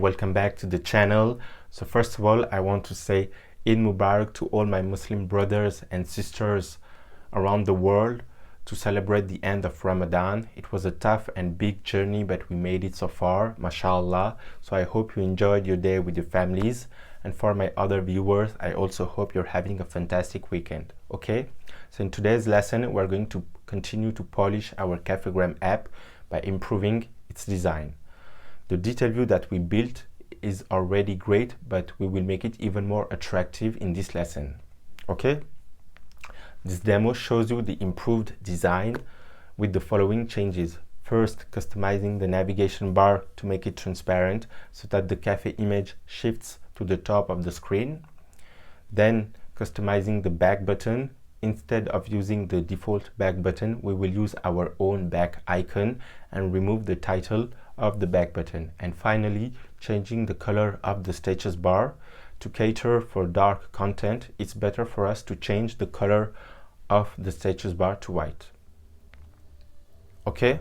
welcome back to the channel. So first of all, I want to say Eid Mubarak to all my Muslim brothers and sisters around the world to celebrate the end of Ramadan. It was a tough and big journey, but we made it so far, mashallah. So I hope you enjoyed your day with your families. And for my other viewers, I also hope you're having a fantastic weekend, okay? So in today's lesson, we're going to continue to polish our Cafegram app by improving its design. The detail view that we built is already great, but we will make it even more attractive in this lesson, okay? This demo shows you the improved design with the following changes. First, customizing the navigation bar to make it transparent so that the cafe image shifts to the top of the screen. Then, customizing the back button. Instead of using the default back button, we will use our own back icon and remove the title of the back button. And finally, changing the color of the status bar. To cater for dark content, it's better for us to change the color of the status bar to white. Okay?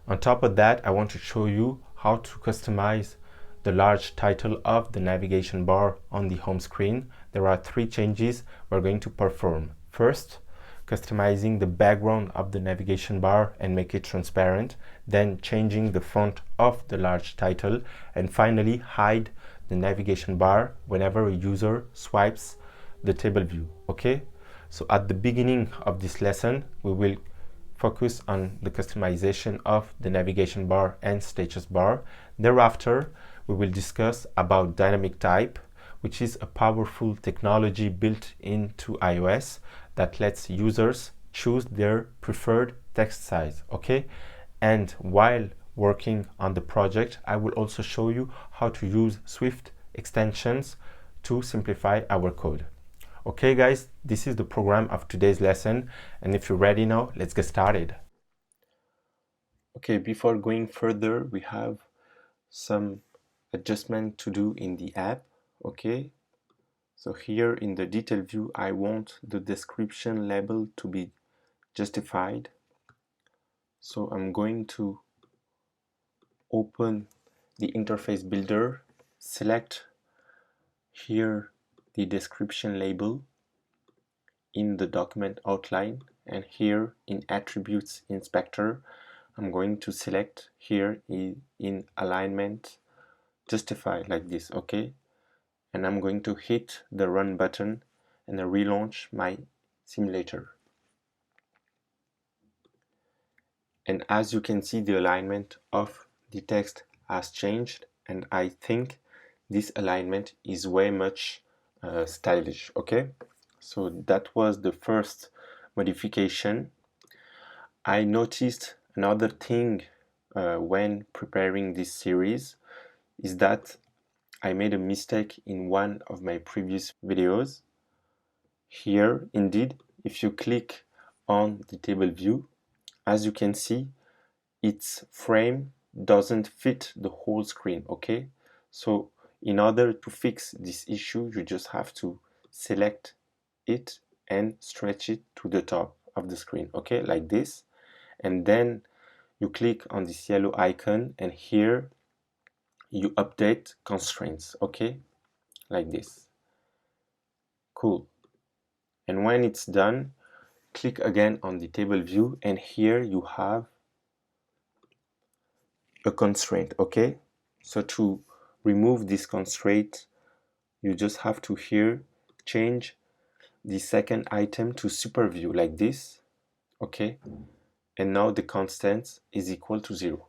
On top of that, I want to show you how to customize the large title of the navigation bar on the home screen. There are 3 changes we're going to perform. First, customizing the background of the navigation bar and make it transparent. Then changing the font of the large title. And finally, hide the navigation bar whenever a user swipes the table view. Okay? So at the beginning of this lesson, we will focus on the customization of the navigation bar and status bar. Thereafter, we will discuss about dynamic type, which is a powerful technology built into iOS that lets users choose their preferred text size, okay? And while working on the project, I will also show you how to use Swift extensions to simplify our code. Okay guys, this is the program of today's lesson, and if you're ready now, let's get started. Okay, before going further, we have some adjustment to do in the app, okay? So here in the detail view, I want the description label to be justified. So I'm going to open the interface builder, select here the description label in the document outline, and here in attributes inspector, I'm going to select here in alignment justify like this, okay? And I'm going to hit the run button and relaunch my simulator. And as you can see, the alignment of the text has changed, and I think this alignment is way much stylish, okay? So that was the first modification. I noticed another thing when preparing this series is that I made a mistake in one of my previous videos. Here, indeed, if you click on the table view, as you can see, its frame doesn't fit the whole screen, okay? So in order to fix this issue, you just have to select it and stretch it to the top of the screen, okay, like this. And then you click on this yellow icon, and here you update constraints, okay, like this. Cool. And when it's done, click again on the table view, and here you have a constraint, okay? So to remove this constraint, you just have to here change the second item to super view like this, okay? And now the constant is equal to 0.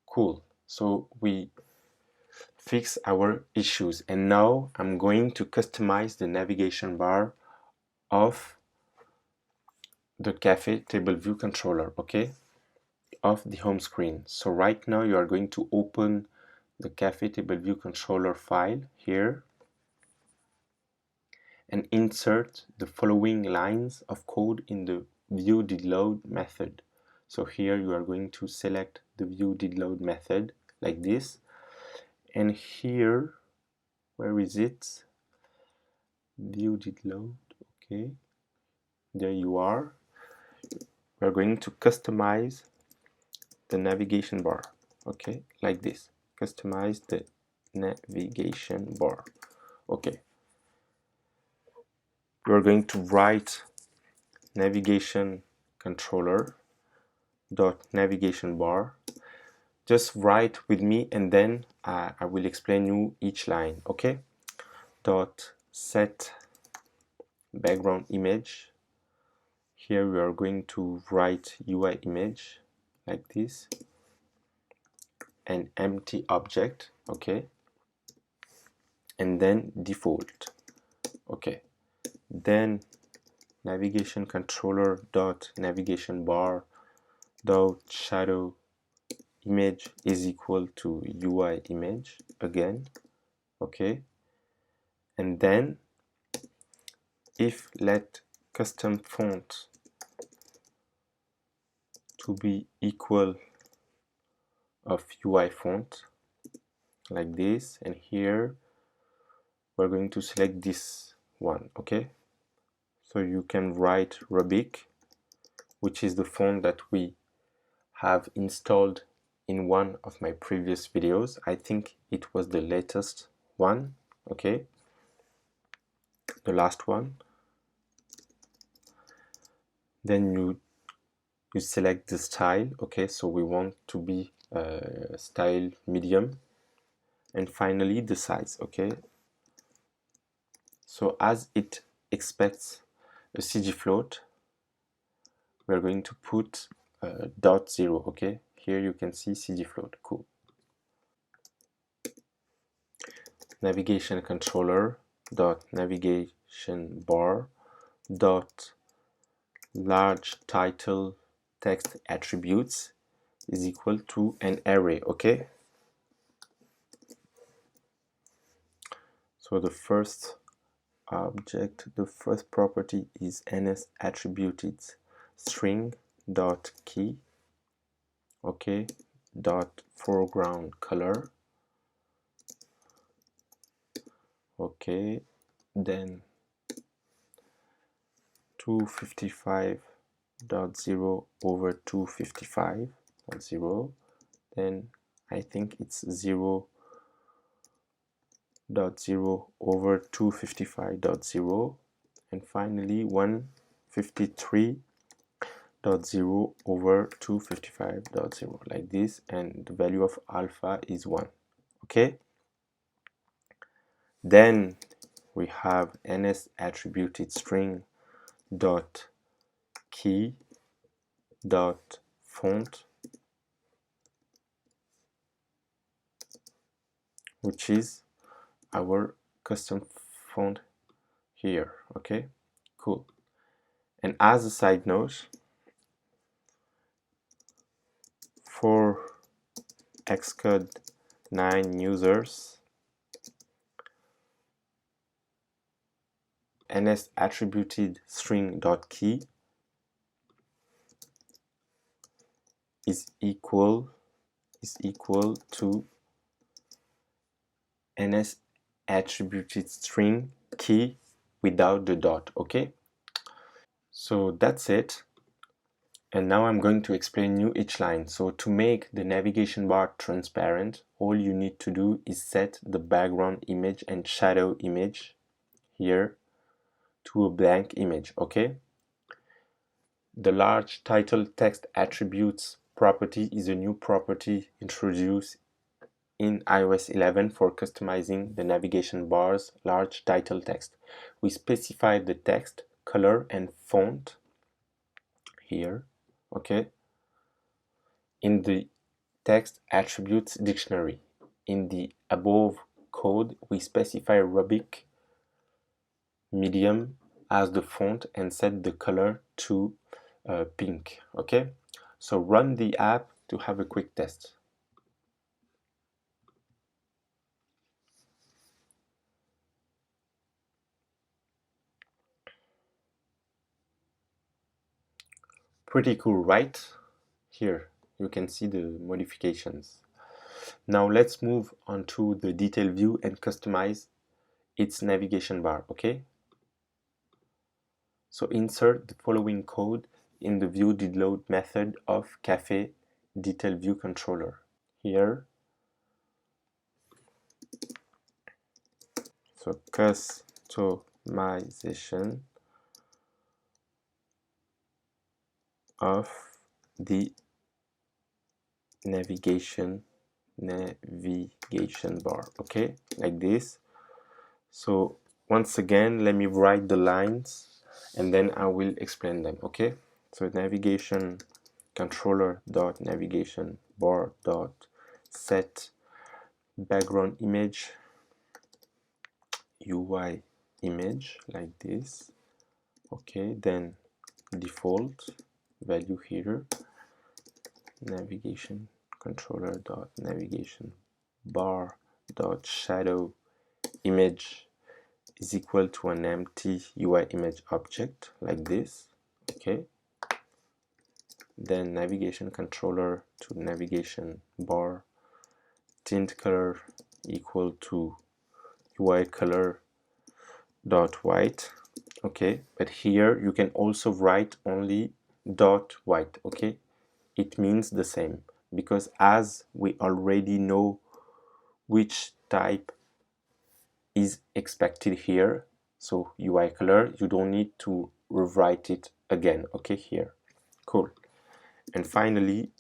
Cool. So we fix our issues, and now I'm going to customize the navigation bar of the cafe table view controller, okay, of the home screen. So right now you are going to open the cafe table view controller file here and insert the following lines of code in the view.didLoad method. So here you are going to select the view.didLoad method like this, and here, where is it? View.didLoad, okay, there you are. We're going to customize the navigation bar, okay, like this. Customize the navigation bar. Okay, we're going to write navigation controller dot navigation bar. Just write with me, and then I will explain you each line. Okay, dot set background image. Here we are going to write UI image like this, an empty object. Okay, and then default. Okay, then navigation controller dot navigation bar dot shadow image is equal to UI image again. Okay, and then if let custom font to be equal of UI font like this, and here we're going to select this one. Okay, so you can write Rubik, which is the font that we have installed in one of my previous videos. I think it was the latest one. Okay, the last one. Then you select the style. Okay, so we want to be style medium, and finally the size. Okay, so as it expects a CG float, we're going to put dot 0. Okay, here you can see CG float. Cool. Navigation controller dot navigation bar dot large title text attributes is equal to an array. Okay, so the first object, the first property is ns attributed string dot key. Okay, dot foreground color. Okay, then 255.0 over 255.0, then I think it's 0.0 over 255.0, and finally 153.0 over 255.0, like this, and the value of alpha is 1. Okay, then we have ns attributed string dot key dot font, which is our custom font here. Okay, cool. And as a side note, for Xcode 9 users, ns attributed string dot key is equal to ns attributed string key without the dot. Okay, so that's it. And now I'm going to explain you each line. So to make the navigation bar transparent, all you need to do is set the background image and shadow image here to a blank image. Okay, the large title text attributes property is a new property introduced in iOS 11 for customizing the navigation bar's large title text. We specify the text, color, and font here. Okay, in the text attributes dictionary. In the above code, we specify Rubik medium as the font and set the color to pink. Okay, so run the app to have a quick test. Pretty cool, right? Here you can see the modifications. Now let's move on to the detail view and customize its navigation bar. Okay, so insert the following code in the view did load method of cafe detail view controller. Here So customization of the navigation bar, okay, like this. So once again, let me write the lines and then I will explain them, okay? So navigation controller dot navigation bar dot set background image UI image, like this, okay. Then default value here, navigation controller dot navigation bar dot shadow image is equal to an empty UI image object, like this, okay. Then navigation controller to navigation bar tint color equal to UI color dot white, okay. But here you can also write only dot white, okay. It means the same, because as we already know which type is expected here, so UI color, you don't need to rewrite it again, okay, here. Cool. And finally,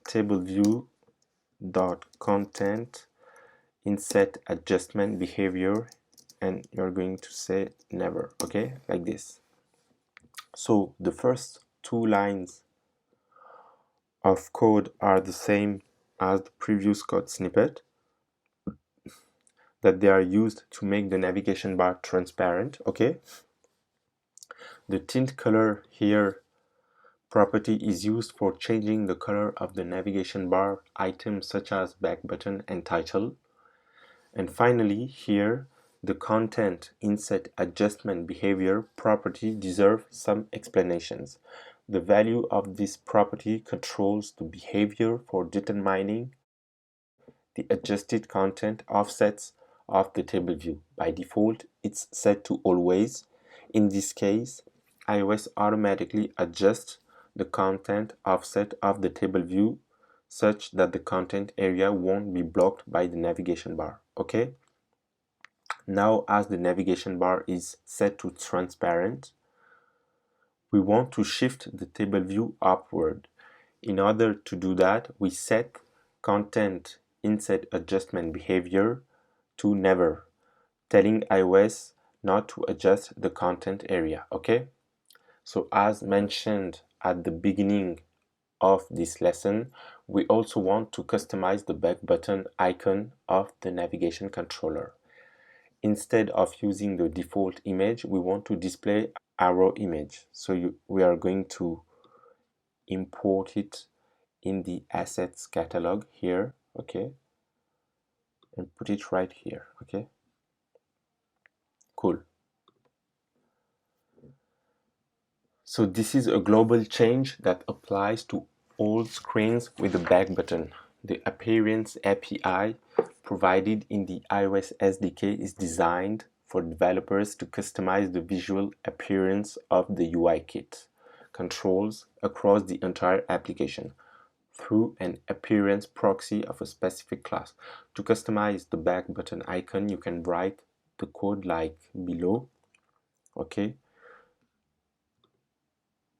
table view dot content inset adjustment behavior, and you're going to say never, okay, like this. So the first two lines of code are the same as the previous code snippet, that they are used to make the navigation bar transparent, okay. The tint color here property is used for changing the color of the navigation bar items such as back button and title. And finally, here, the content inset adjustment behavior property deserves some explanations. The value of this property controls the behavior for determining the adjusted content offsets of the table view. By default, it's set to always. In this case, iOS automatically adjusts the content offset of the table view such that the content area won't be blocked by the navigation bar, okay? Now, as the navigation bar is set to transparent, we want to shift the table view upward. In order to do that, we set content inset adjustment behavior to never, telling iOS not to adjust the content area, okay? So as mentioned at the beginning of this lesson, we also want to customize the back button icon of the navigation controller. Instead of using the default image, we want to display arrow image. So we are going to import it in the assets catalog here, okay, and put it right here, okay. Cool. So this is a global change that applies to all screens with the back button. The Appearance API provided in the iOS SDK is designed for developers to customize the visual appearance of the UI kit controls across the entire application through an appearance proxy of a specific class. To customize the back button icon, you can write the code like below, okay.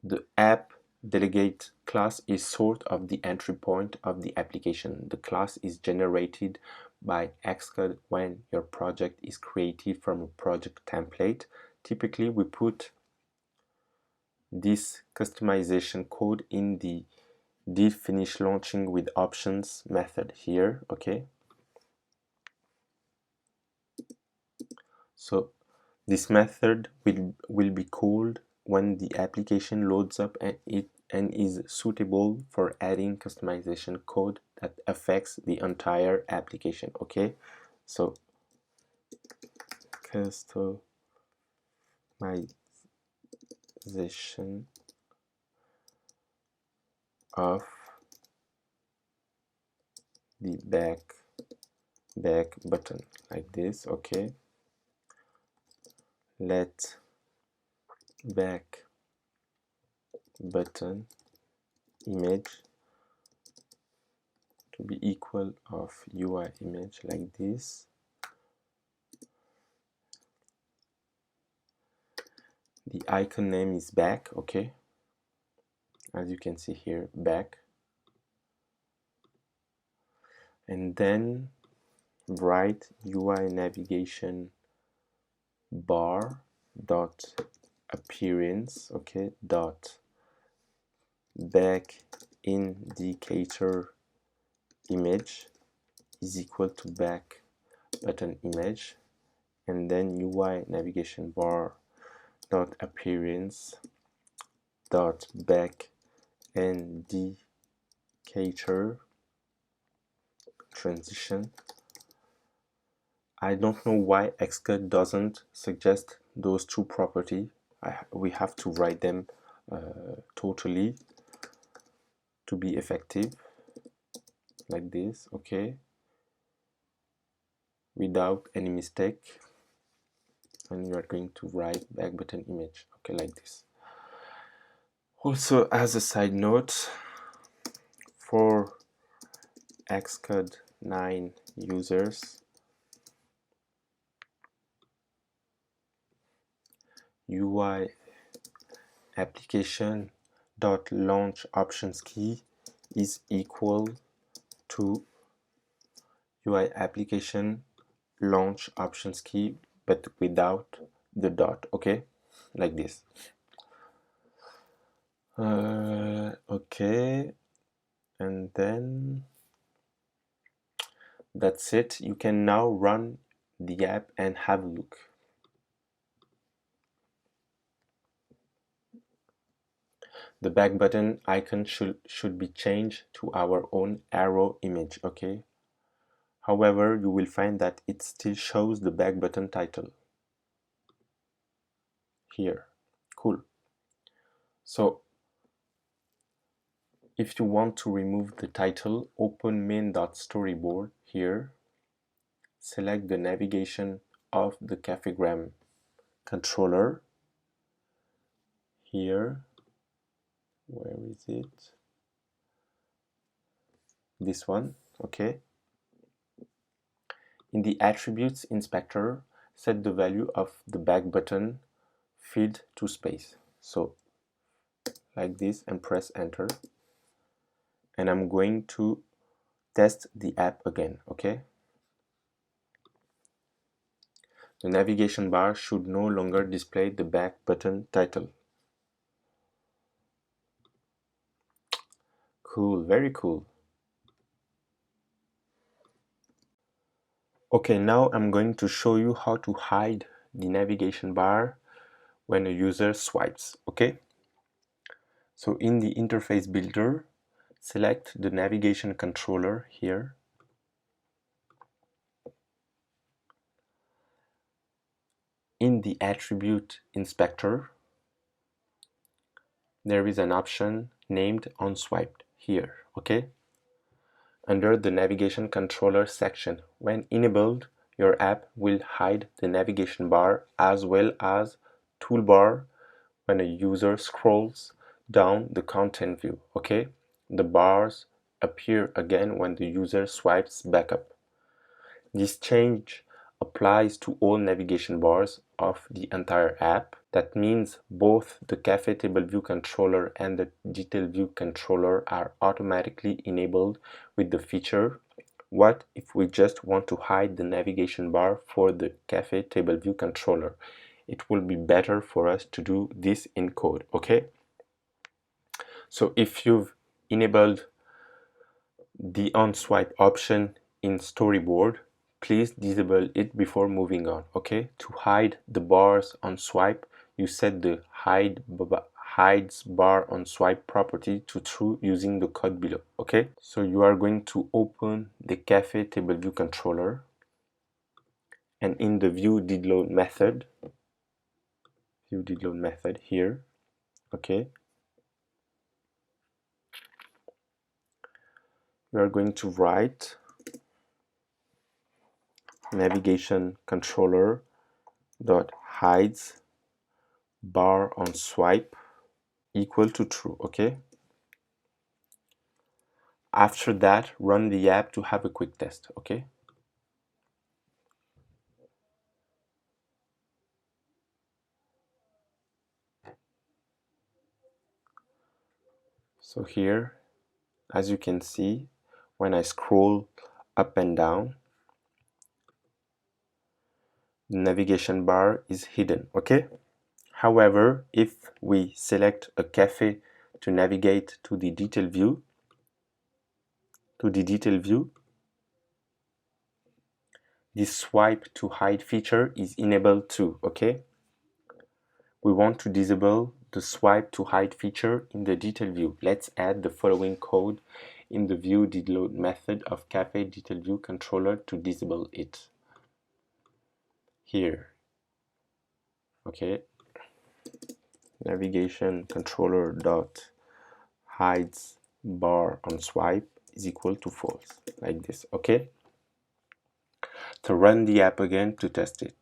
The app delegate class is sort of the entry point of the application. The class is generated by Xcode when your project is created from a project template. Typically, we put this customization code in the div finish launching with options method here, okay. So this method will be called when the application loads up and is suitable for adding customization code that affects the entire application, okay. So customization of the back button, like this, okay. Let back button image to be equal of UI image, like this, the icon name is back, okay, as you can see here, back, and then write UI navigation bar dot appearance, okay, dot back indicator image is equal to back button image, and then UI navigation bar dot appearance dot back indicator transition. I don't know why Xcode doesn't suggest those two properties. We have to write them totally to be effective, like this, okay, without any mistake. And you are going to write back button image, okay, like this. Also, as a side note, for Xcode 9 users, UI application dot launch options key is equal to UI application launch options key, but without the dot, okay, like this. Okay, and then that's it. You can now run the app and have a look. The back button icon should be changed to our own arrow image, okay? However, you will find that it still shows the back button title here. Cool. So if you want to remove the title, open main.storyboard here, select the navigation of the CafeGram controller here. Where is it? This one, okay. In the attributes inspector, set the value of the back button field to space. So like this, and press enter. And I'm going to test the app again, okay? The navigation bar should no longer display the back button title. Cool, very cool. Okay, now I'm going to show you how to hide the navigation bar when a user swipes, okay? So in the interface builder, select the navigation controller here. In the attribute inspector, there is an option named OnSwiped here, okay? Under the navigation controller section. When enabled, your app will hide the navigation bar as well as toolbar when a user scrolls down the content view, okay? The bars appear again when the user swipes back up. This change applies to all navigation bars of the entire app. That means both the Cafe Table View controller and the Detail View controller are automatically enabled with the feature. What if we just want to hide the navigation bar for the Cafe Table View controller? It will be better for us to do this in code, okay? So if you've enabled the on-swipe option in Storyboard, please disable it before moving on, okay? To hide the bars on swipe, you set the hides bar on swipe property to true using the code below, okay? So you are going to open the Cafe Table View controller, and in the view did load method here, okay? We are going to write navigation controller dot hides bar on swipe equal to true, okay? After that, run the app to have a quick test, okay? So here, as you can see, when I scroll up and down, the navigation bar is hidden, okay? However, if we select a cafe to navigate to the detail view, this swipe to hide feature is enabled too, okay? We want to disable the swipe to hide feature in the detail view. Let's add the following code in the view did load method of cafe detail view controller to disable it. Here, okay, navigation controller dot hides bar on swipe is equal to false, like this, okay? To run the app again to test it.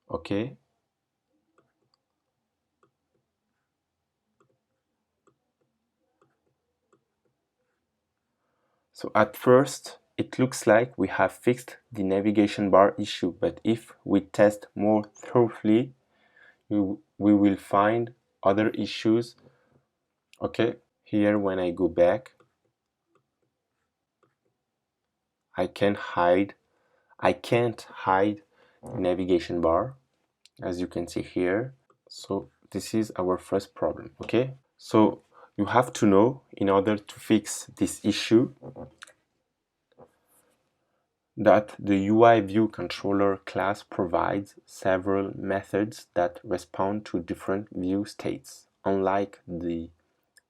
Okay, so at first it looks like we have fixed the navigation bar issue, but if we test more thoroughly, we will find other issues. Okay, here when I go back, I can't hide the navigation bar, as you can see here. So this is our first problem, okay? So you have to know, in order to fix this issue, that the UI view controller class provides several methods that respond to different view states. Unlike the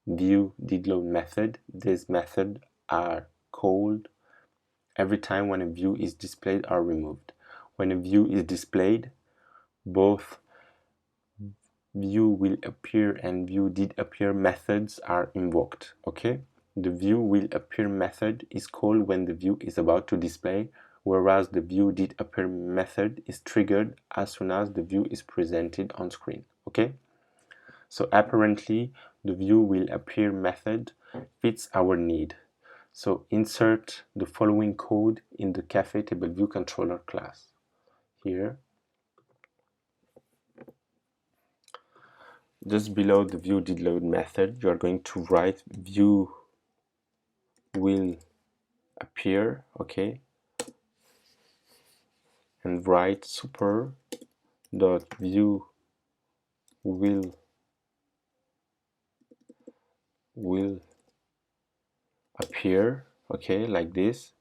view did load method, these methods are called every time when a view is displayed or removed. When a view is displayed, both view will appear and view did appear methods are invoked, okay? The view will appear method is called when the view is about to display, whereas the view did appear method is triggered as soon as the view is presented on screen, okay? So apparently the view will appear method fits our need. So insert the following code in the cafe table view controller class. Here, just below the view did load method, you are going to write view will appear, okay, and write super dot view will appear, okay, like this.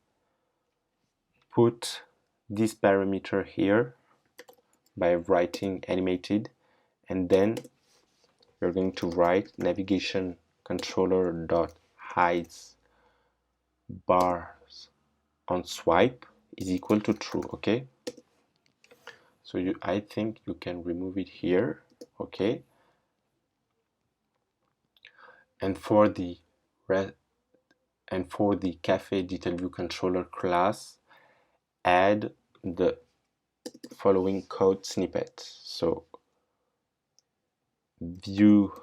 Put this parameter here by writing animated, and then you're going to write navigation controller dot hides bars on swipe is equal to true, okay? So I think you can remove it here, okay? And for the cafe detail view controller class, add the following code snippet. So view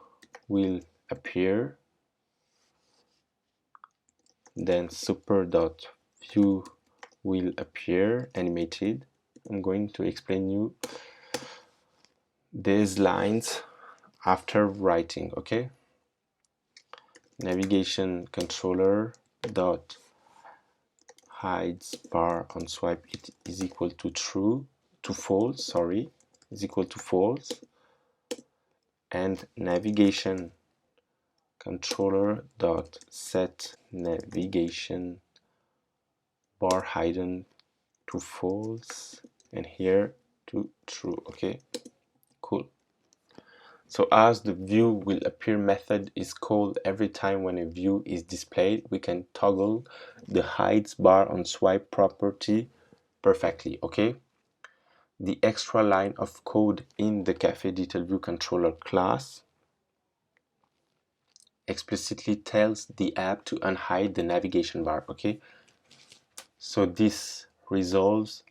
will appear, then super dot view will appear animated. I'm going to explain you these lines after writing, okay? Navigation controller dot hides bar on swipe it is equal to false, sorry, is equal to false, and navigation controller dot set navigation bar hidden to false, and here to true, okay? Cool. So as the view will appear method is called every time when a view is displayed, we can toggle the hides bar on swipe property perfectly, okay? The extra line of code in the cafe detail view controller class explicitly tells the app to unhide the navigation bar, okay? So this resolves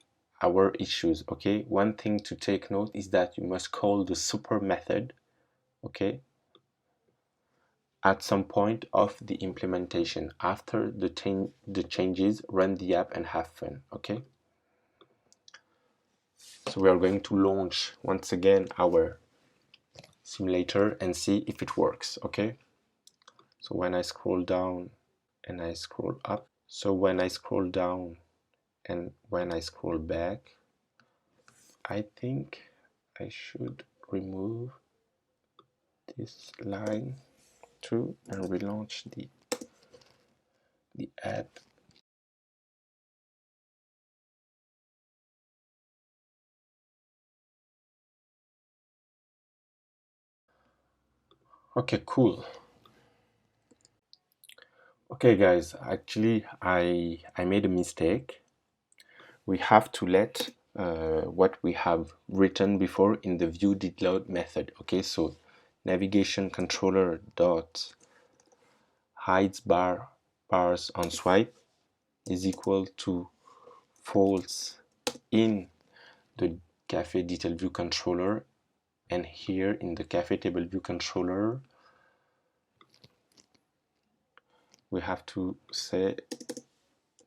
our issues, okay? One thing to take note is that you must call the super method, okay, at some point of the implementation. After the changes, run the app and have fun, okay? So we are going to launch once again our simulator and see if it works. Okay, so when I scroll down and I scroll up, so when I scroll down and when I scroll back, I think I should remove this line too and relaunch the ad. Okay, cool. Okay guys, actually I made a mistake. We have to let what we have written before in the view.didLoad method. Okay, so navigation controller dot hides bars on swipe is equal to false in the cafe detail view controller, and here in the cafe table view controller we have to say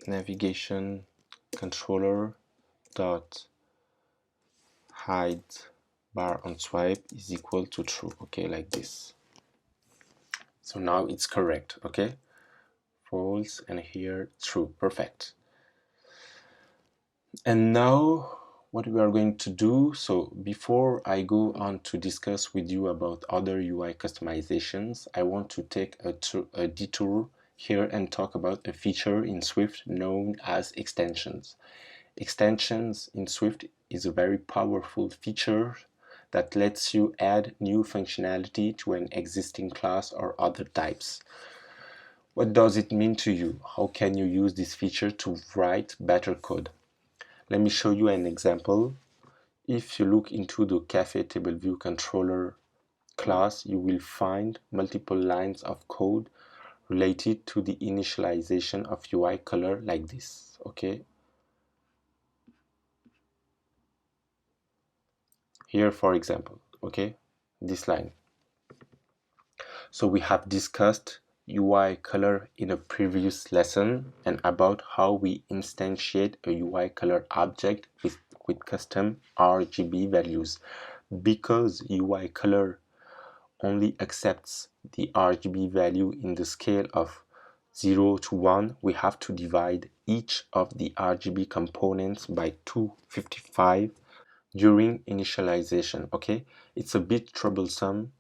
navigation controller dot hide bar on swipe is equal to true. Okay, like this. So now it's correct. Okay, false and here true. Perfect. And now what we are going to do, so before I go on to discuss with you about other UI customizations, I want to take a detour here and talk about a feature in Swift known as extensions. Extensions in Swift is a very powerful feature that lets you add new functionality to an existing class or other types. What does it mean to you? How can you use this feature to write better code? Let me show you an example. If you look into the cafe table view controller class, you will find multiple lines of code related to the initialization of UI color like this. Okay, here for example, okay, this line. So we have discussed UI color in a previous lesson and about how we instantiate a UI color object with custom RGB values. Because UI color only accepts the RGB value in the scale of 0 to 1, we have to divide each of the RGB components by 255 during initialization. Okay, it's a bit troublesome.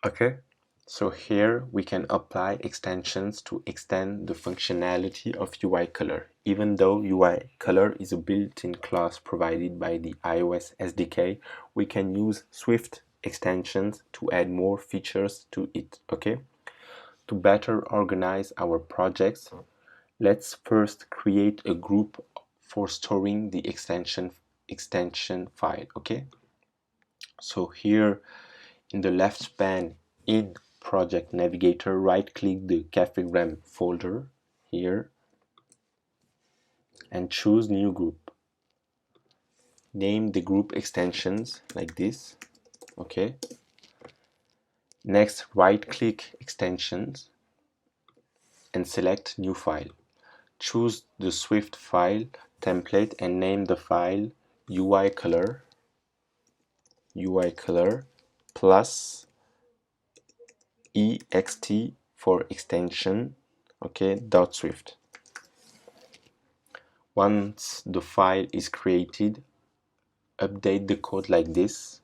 Okay, so here we can apply extensions to extend the functionality of UI color. Even though UI color is a built-in class provided by the iOS SDK, we can use Swift extensions to add more features to it. Okay, to better organize our projects, let's first create a group for storing the extension file. Okay, so here in the left pane in Project Navigator, right-click the Cafegram folder here and choose New Group. Name the group extensions like this. Okay. Next, right-click Extensions and select New File. Choose the Swift file template and name the file UI color plus ext for extension, okay, .swift. Once the file is created, update the code like this.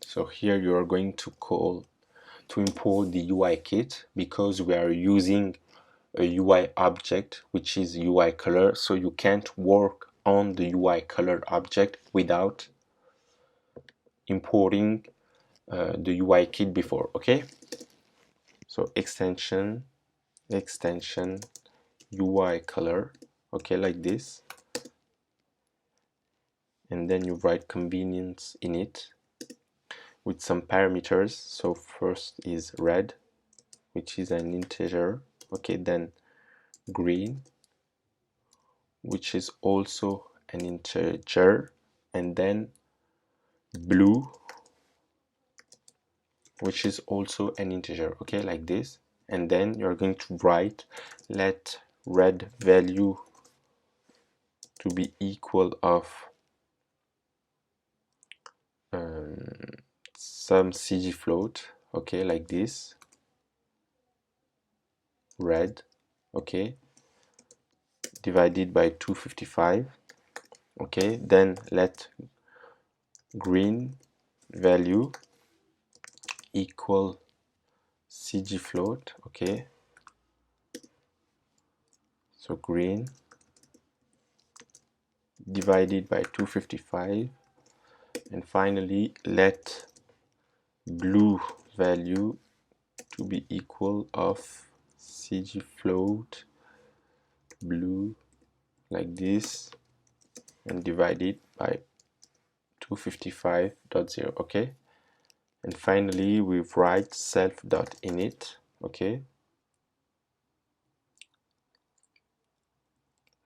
So here you are going to import the UI kit because we are using a UI object which is UI color, so you can't work on the UI color object without importing the UI kit before. Okay, so extension UI color, okay, like this, and then you write convenience in it with some parameters. So first is red, which is an integer, okay, then green, which is also an integer, and then blue, which is also an integer, okay, like this. And then you're going to write let red value to be equal of some CG float, okay, like this, red, okay, divided by 255, okay. Then let green value equal CG float, okay. So green divided by 255, and finally let blue value to be equal of CG float blue, like this, and divide it by 255.0, okay. And finally we write self.init, okay,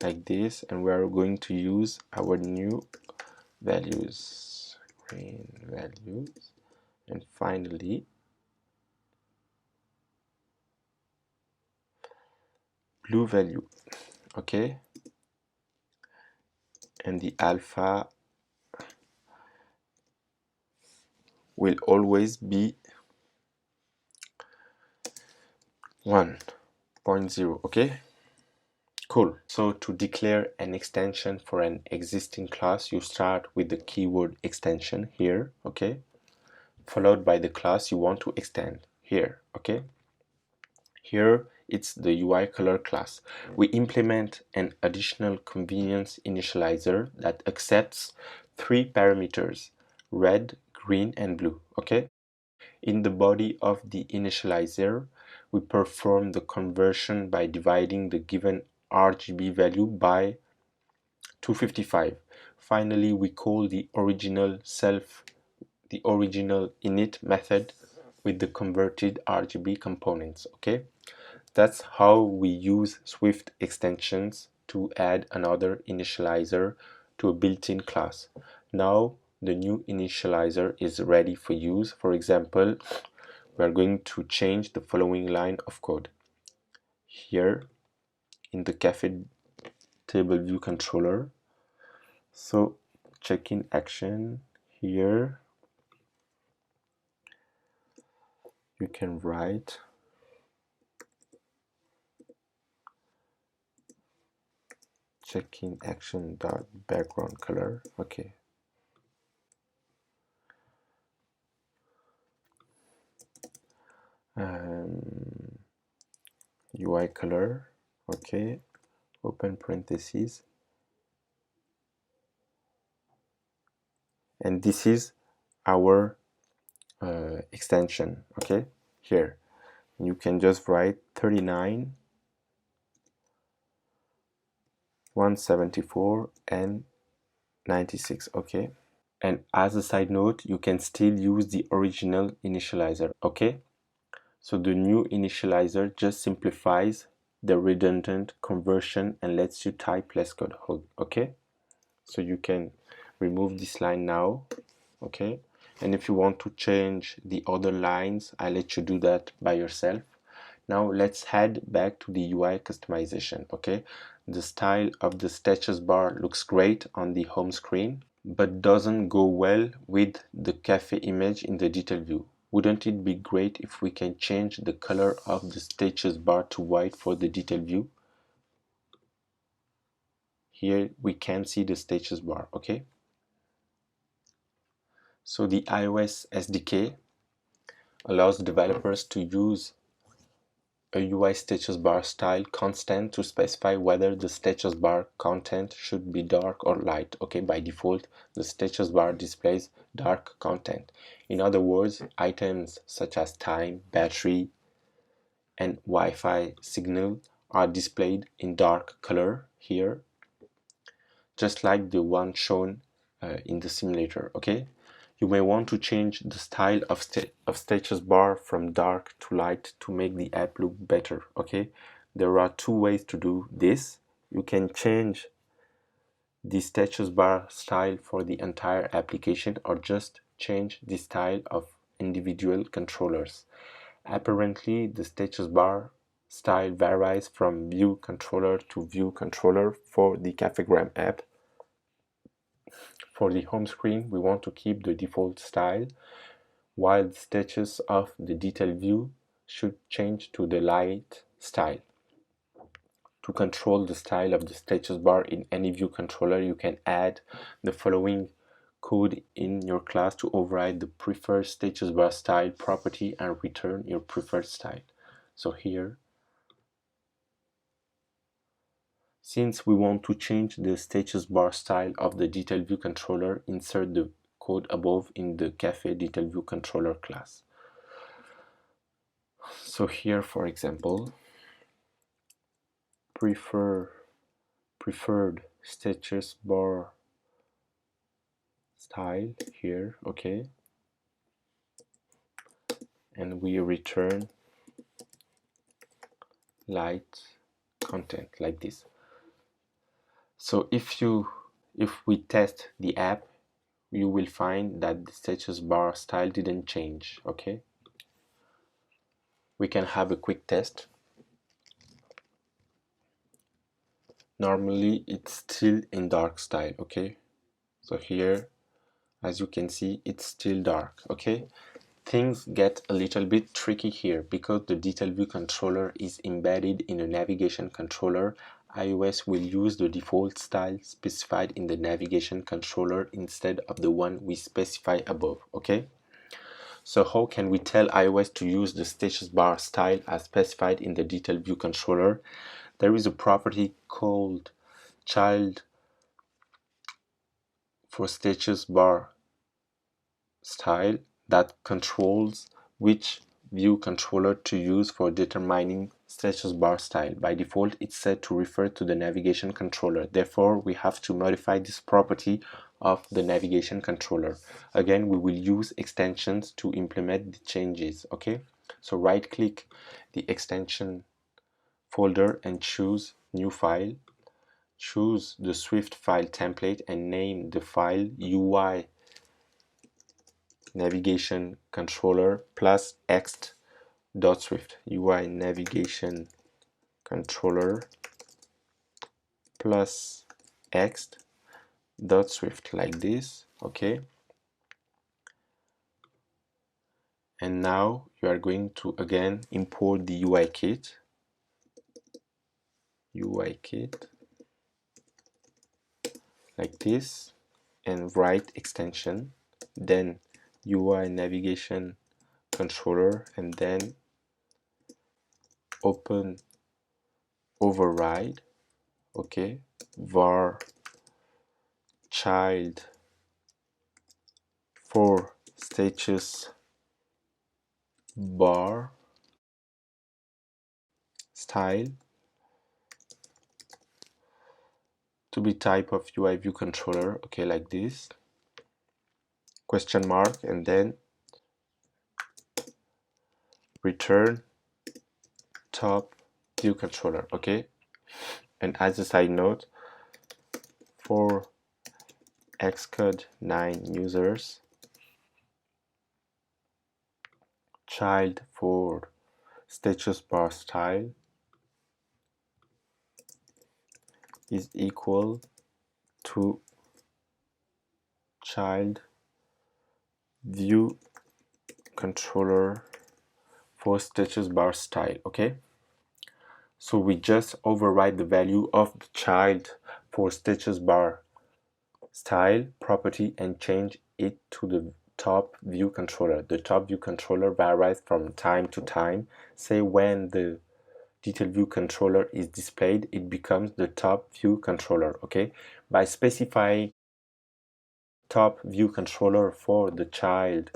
like this, and we are going to use our new values, green values, and finally blue value, okay. And the alpha will always be 1.0, okay. Cool. So to declare an extension for an existing class, you start with the keyword extension here, okay, followed by the class you want to extend here, okay. Here it's the UI color class. We implement an additional convenience initializer that accepts 3 parameters: red, green, and blue, okay. In the body of the initializer, we perform the conversion by dividing the given RGB value by 255. Finally, we call the original init method with the converted RGB components, okay? That's how we use Swift extensions to add another initializer to a built-in class. Now the new initializer is ready for use. For example, we are going to change the following line of code. Here in the cafe table view controller, so check-in action here, you can write check-in action dot background color, okay. UI color, okay, open parentheses, and this is our extension, okay. Here you can just write 39, 174, and 96, okay. And as a side note, you can still use the original initializer, okay. So the new initializer just simplifies the redundant conversion and lets you type less code, okay. So you can remove this line now, okay. And if you want to change the other lines, I'll let you do that by yourself. Now let's head back to the UI customization, okay. The style of the status bar looks great on the home screen, but doesn't go well with the cafe image in the detail view. Wouldn't it be great if we can change the color of the status bar to white for the detail view? Here we can see the status bar, okay. So the iOS SDK allows developers to use a UI status bar style constant to specify whether the status bar content should be dark or light, okay. By default, the status bar displays dark content. In other words, items such as time, battery, and Wi-Fi signal are displayed in dark color here, just like the one shown in the simulator, okay. You may want to change the style of status bar from dark to light to make the app look better, okay. There are 2 ways to do this. You can change the status bar style for the entire application, or just change the style of individual controllers. Apparently the status bar style varies from view controller to view controller for the Cafegram app. For the home screen, we want to keep the default style, while the status of the detail view should change to the light style. To control the style of the status bar in any view controller, you can add the following code in your class to override the preferred status bar style property and return your preferred style. So here, since we want to change the status bar style of the detail view controller, insert the code above in the Cafe detail view controller class. So here, for example, preferred status bar style here, okay, and we return light content like this. So if we test the app, you will find that the status bar style didn't change. Okay, we can have a quick test. Normally it's still in dark style. Okay, so here, as you can see, it's still dark. Okay, things get a little bit tricky here because the detail view controller is embedded in a navigation controller. iOS will use the default style specified in the navigation controller instead of the one we specify above. Okay, so how can we tell iOS to use the status bar style as specified in the detail view controller? There is a property called child for status bar style that controls which view controller to use for determining status bar style. By default, it's set to refer to the navigation controller. Therefore, we have to modify this property of the navigation controller. Again, we will use extensions to implement the changes. Okay, so right click the extension folder and choose new file. Choose the Swift file template and name the file UI navigation controller plus X.Swift. UI navigation controller plus X.Swift like this. Okay, and now you are going to again import the UI kit like this and write extension, then UI navigation controller, and then open override. Okay, var child for status bar style to be type of UI view controller. Okay, like this, question mark, and then return top view controller. Okay, and as a side note, for Xcode 9 users, child for status bar style is equal to child view controller for status bar style. Okay, so we just override the value of the child for status bar style property and change it to the top view controller. The top view controller varies from time to time. Say when the detail view controller is displayed, it becomes the top view controller. Okay, by specifying top view controller for the child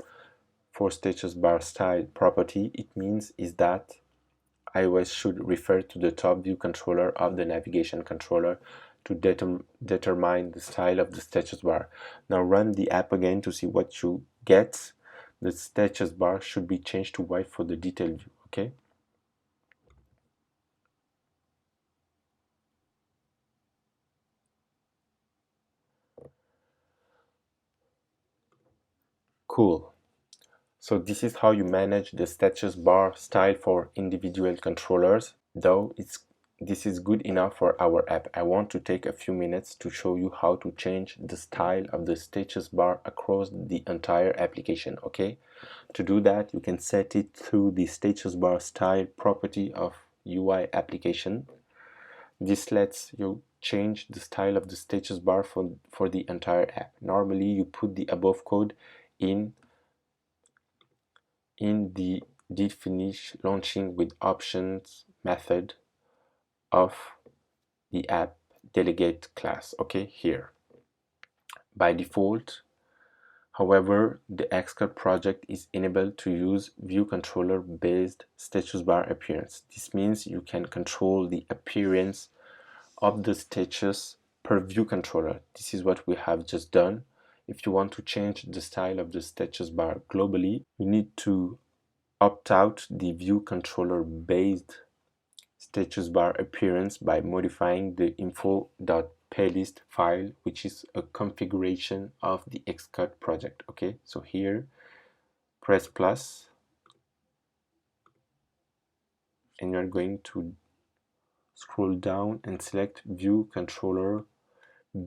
for status bar style property, it means is that iOS should refer to the top view controller of the navigation controller to determine the style of the status bar. Now run the app again to see what you get. The status bar should be changed to white for the detail view. Okay, cool. So this is how you manage the status bar style for individual controllers. Though this is good enough for our app, I want to take a few minutes to show you how to change the style of the status bar across the entire application, okay? To do that, you can set it through the status bar style property of UI application. This lets you change the style of the status bar for the entire app. Normally, you put the above code in the did finish launching with options method of the app delegate class, okay, here. By default, however, the Xcode project is enabled to use view controller based status bar appearance. This means you can control the appearance of the status per view controller. This is what we have just done. If you want to change the style of the status bar globally, you need to opt out the view controller based status bar appearance by modifying the info.playlist file, which is a configuration of the Xcode project. Okay, so here press plus and you're going to scroll down and select view controller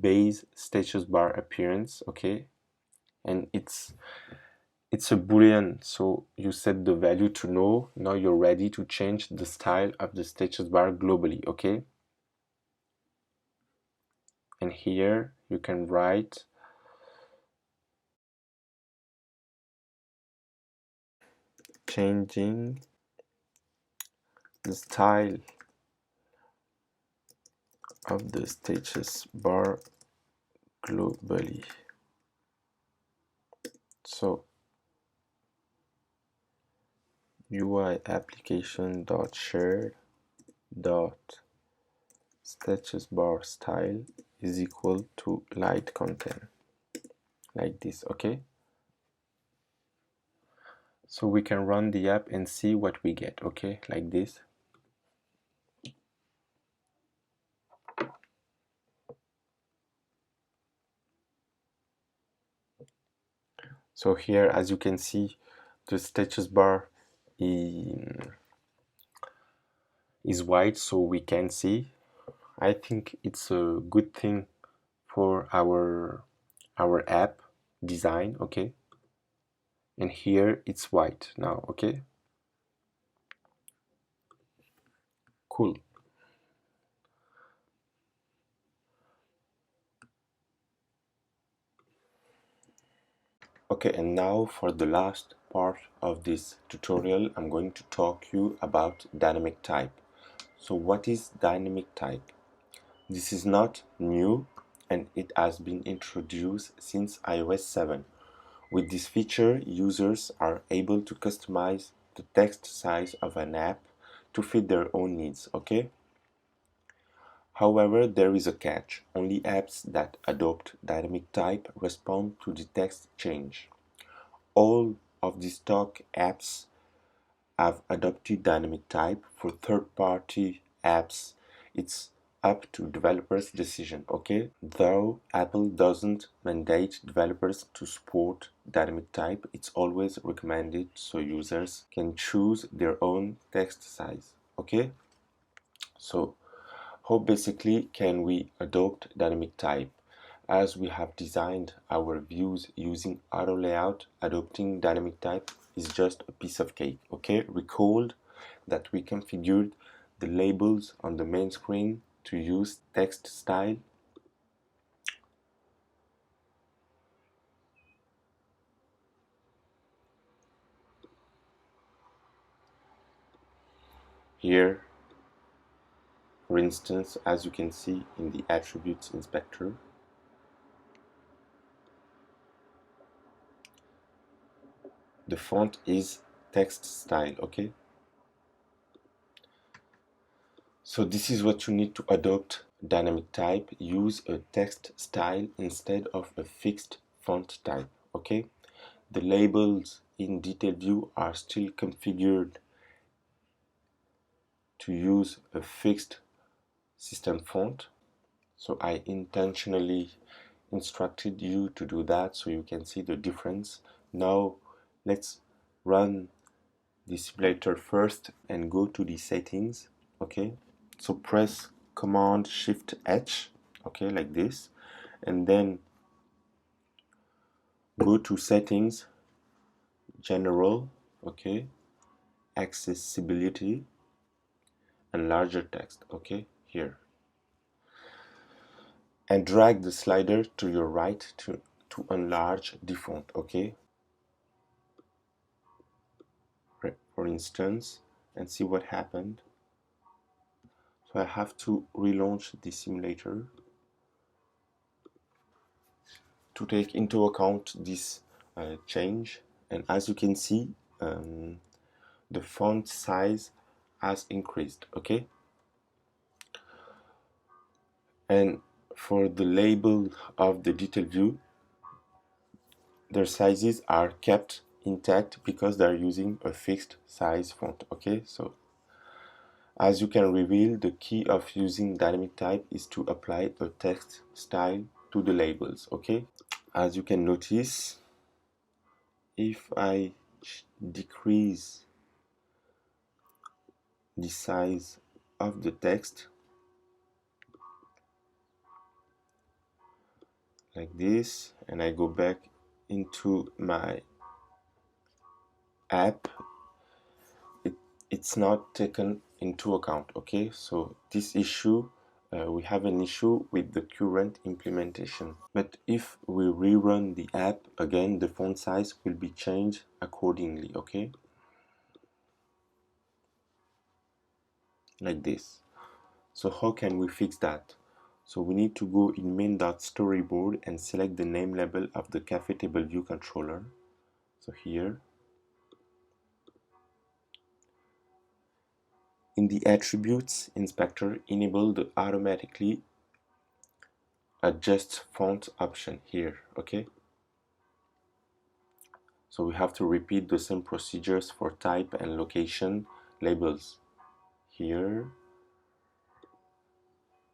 base status bar appearance. Okay, and it's a boolean, so you set the value to no. Now you're ready to change the style of the status bar globally. Okay, and here you can write changing the style of the status bar globally. So UI application dot share dot status bar style is equal to light content, like this. Okay, so we can run the app and see what we get. Okay, like this. So here, as you can see, the status bar is white, so we can see. I think it's a good thing for our app design. Okay, and here it's white now. Okay, cool. Okay, and now for the last part of this tutorial, I'm going to talk you about dynamic type. So what is dynamic type? This is not new and it has been introduced since iOS 7. With this feature, users are able to customize the text size of an app to fit their own needs, okay? However, there is a catch. Only apps that adopt dynamic type respond to the text change. All of the stock apps have adopted dynamic type. For third-party apps, it's up to developers' decision, okay? Though Apple doesn't mandate developers to support dynamic type, it's always recommended so users can choose their own text size, okay? So, how basically can we adopt dynamic type? As we have designed our views using auto layout, adopting dynamic type is just a piece of cake, okay? Recall that we configured the labels on the main screen to use text style. Here, for instance, as you can see in the attributes inspector, the font is text style, okay? So this is what you need to adopt dynamic type. Use a text style instead of a fixed font type, okay? The labels in detail view are still configured to use a fixed system font. So I intentionally instructed you to do that so you can see the difference. Now let's run the simulator first and go to the settings. okay? So press Command Shift H, okay, like this, and then go to Settings, General, okay, Accessibility, and larger text, okay, here. And drag the slider to your right to enlarge the font, okay? For instance, and see what happened. So I have to relaunch the simulator to take into account this change. And as you can see, the font size has increased, okay? And for the label of the detail view, their sizes are kept intact because they're using a fixed size font, okay? So as you can reveal, the key of using dynamic type is to apply a text style to the labels, okay? As you can notice, if I decrease the size of the text like this, and I go back into my app, it's not taken into account, okay? So this issue, we have an issue with the current implementation. But if we rerun the app again, the font size will be changed accordingly, okay? Like this. So how can we fix that? So we need to go in main.storyboard and select the name label of the cafe table view controller. So here. In the attributes inspector, enable the automatically adjust font option here, okay? So we have to repeat the same procedures for type and location labels here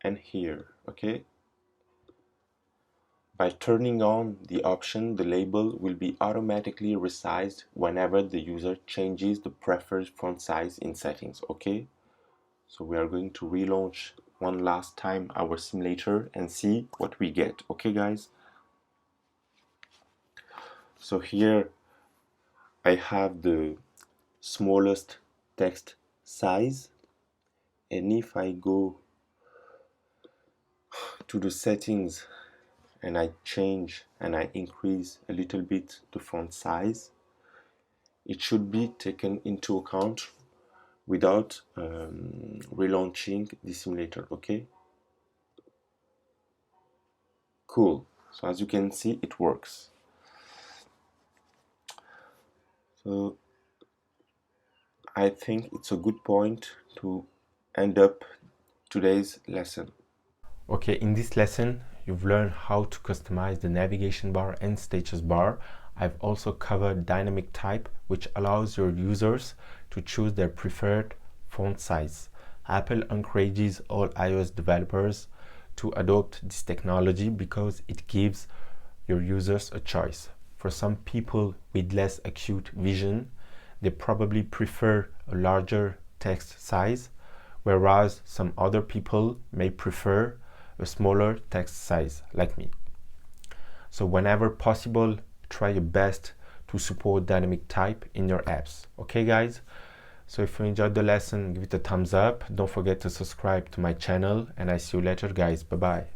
and here, okay? By turning on the option, the label will be automatically resized whenever the user changes the preferred font size in settings, okay? So we are going to relaunch one last time our simulator and see what we get, okay guys? So here I have the smallest text size, and if I go to the settings and I change and I increase a little bit the font size, it should be taken into account without relaunching the simulator, okay? Cool. So as you can see, it works. So I think it's a good point to end up today's lesson. Okay, in this lesson, you've learned how to customize the navigation bar and status bar. I've also covered dynamic type, which allows your users to choose their preferred font size. Apple encourages all iOS developers to adopt this technology because it gives your users a choice. For some people with less acute vision, they probably prefer a larger text size, whereas some other people may prefer a smaller text size, like me. So whenever possible, try your best to support dynamic type in your apps. Okay guys? So if you enjoyed the lesson, give it a thumbs up. Don't forget to subscribe to my channel, and I see you later guys. Bye bye.